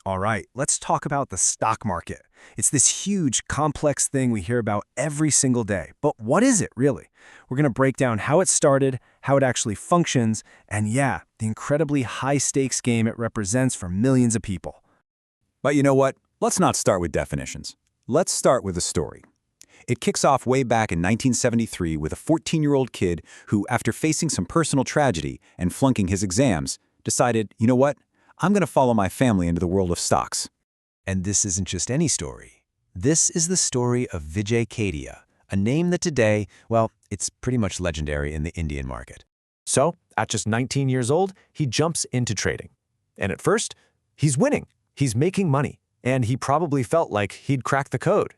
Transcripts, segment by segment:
All right, let's talk about the stock market. It's this huge, complex thing we hear about every single day. But what is it, really? We're going to break down how it started, how it actually functions, and yeah, the incredibly high-stakes game it represents for millions of people. But you know what? Let's not start with definitions. Let's start with a story. It kicks off way back in 1973 with a 14-year-old kid who, after facing some personal tragedy and flunking his exams, decided, you know what? I'm going to follow my family into the world of stocks. And this isn't just any story. This is the story of Vijay Kedia, a name that today, well, it's pretty much legendary in the Indian market. So, at just 19 years old, he jumps into trading. And at first, he's winning. He's making money. And he probably felt like he'd cracked the code,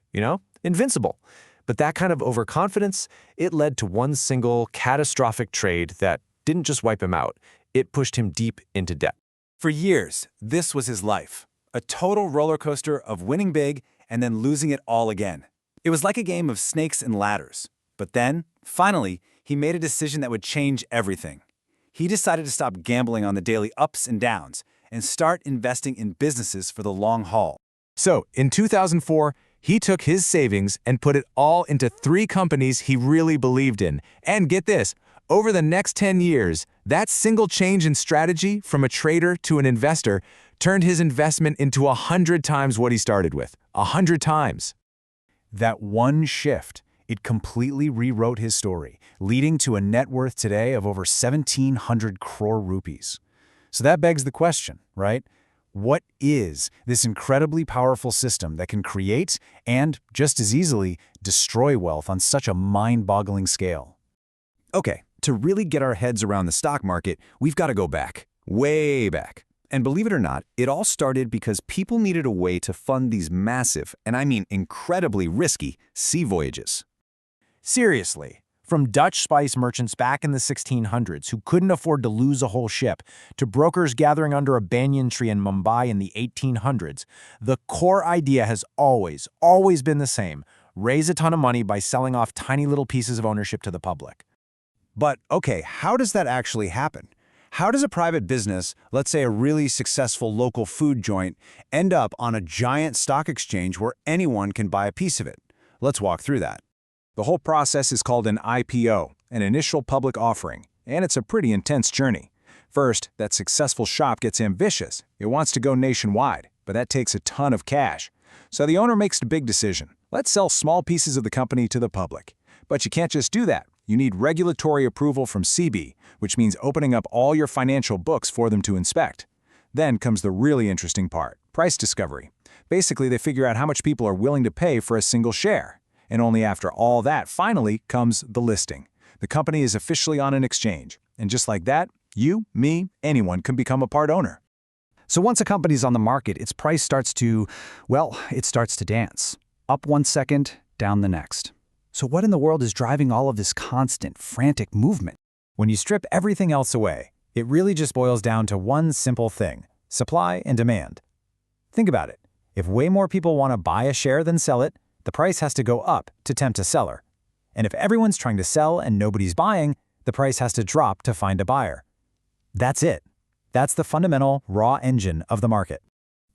invincible. But that kind of overconfidence, it led to one single catastrophic trade that didn't just wipe him out. It pushed him deep into debt. For years, this was his life. A total roller coaster of winning big and then losing it all again. It was like a game of snakes and ladders. But then, finally, he made a decision that would change everything. He decided to stop gambling on the daily ups and downs and start investing in businesses for the long haul. So, in 2004, he took his savings and put it all into 3 companies he really believed in. And get this, over the next 10 years, that single change in strategy from a trader to an investor turned his investment into 100 times what he started with. 100 times. That one shift, it completely rewrote his story, leading to a net worth today of over 1,700 crore rupees. So that begs the question, right? What is this incredibly powerful system that can create and, just as easily, destroy wealth on such a mind-boggling scale? Okay, to really get our heads around the stock market, we've got to go back, way back. And believe it or not, it all started because people needed a way to fund these massive, and I mean incredibly risky, sea voyages. Seriously, from Dutch spice merchants back in the 1600s who couldn't afford to lose a whole ship, to brokers gathering under a banyan tree in Mumbai in the 1800s, the core idea has always been the same: raise a ton of money by selling off tiny little pieces of ownership to the public. But okay, how does that actually happen? How does a private business, let's say a really successful local food joint, end up on a giant stock exchange where anyone can buy a piece of it? Let's walk through that. The whole process is called an IPO, an initial public offering, and it's a pretty intense journey. First, that successful shop gets ambitious. It wants to go nationwide, but that takes a ton of cash. So the owner makes a big decision. Let's sell small pieces of the company to the public. But you can't just do that. You need regulatory approval from SEBI, which means opening up all your financial books for them to inspect. Then comes the really interesting part, price discovery. Basically, they figure out how much people are willing to pay for a single share. And only after all that, finally, comes the listing. The company is officially on an exchange. And just like that, you, me, anyone can become a part owner. So once a company's on the market, its price starts to, well, it starts to dance. Up one second, down the next. So what in the world is driving all of this constant, frantic movement? When you strip everything else away, it really just boils down to one simple thing: supply and demand. Think about it. If way more people want to buy a share than sell it, the price has to go up to tempt a seller. And if everyone's trying to sell and nobody's buying, the price has to drop to find a buyer. That's it. That's the fundamental, raw engine of the market.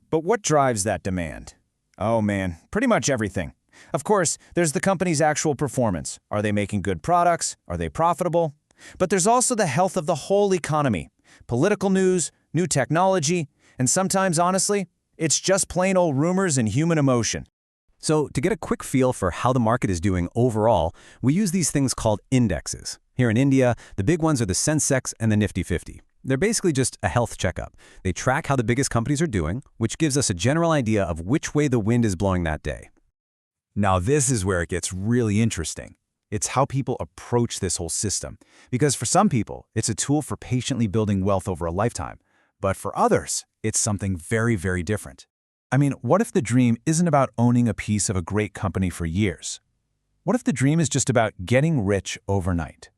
But what drives that demand? Oh man, pretty much everything. Of course, there's the company's actual performance. Are they making good products? Are they profitable? But there's also the health of the whole economy, political news, new technology, and sometimes, honestly, it's just plain old rumors and human emotion. So to get a quick feel for how the market is doing overall, we use these things called indexes. Here in India, the big ones are the Sensex and the Nifty 50. They're basically just a health checkup. They track how the biggest companies are doing, which gives us a general idea of which way the wind is blowing that day. Now this is where it gets really interesting. It's how people approach this whole system. Because for some people, it's a tool for patiently building wealth over a lifetime. But for others, it's something very, very different. I mean, what if the dream isn't about owning a piece of a great company for years? What if the dream is just about getting rich overnight?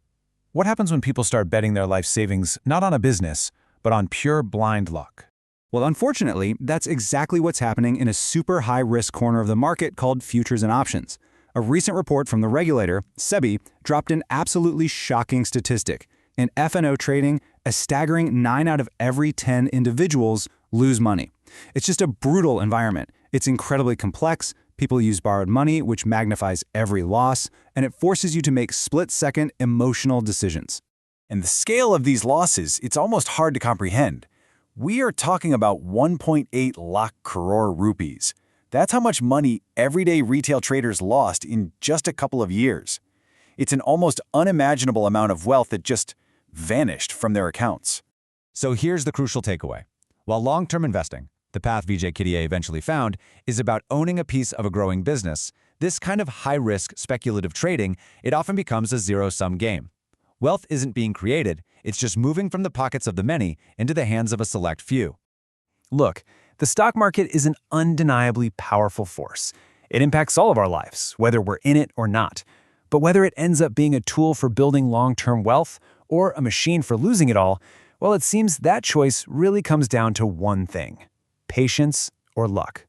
What happens when people start betting their life savings not on a business, but on pure blind luck? Well, unfortunately, that's exactly what's happening in a super high-risk corner of the market called futures and options. A recent report from the regulator, SEBI, dropped an absolutely shocking statistic. In F&O trading, a staggering 9 out of every 10 individuals lose money. It's just a brutal environment. It's incredibly complex. People use borrowed money, which magnifies every loss, and it forces you to make split-second emotional decisions. And the scale of these losses, it's almost hard to comprehend. We are talking about 1.8 lakh crore rupees. That's how much money everyday retail traders lost in just a couple of years. It's an almost unimaginable amount of wealth that just vanished from their accounts. So here's the crucial takeaway. While long-term investing, the path Vijay Kediye eventually found, is about owning a piece of a growing business, this kind of high-risk speculative trading, it often becomes a zero-sum game. Wealth isn't being created, it's just moving from the pockets of the many into the hands of a select few. Look, the stock market is an undeniably powerful force. It impacts all of our lives, whether we're in it or not. But whether it ends up being a tool for building long-term wealth or a machine for losing it all, well, it seems that choice really comes down to one thing: patience or luck.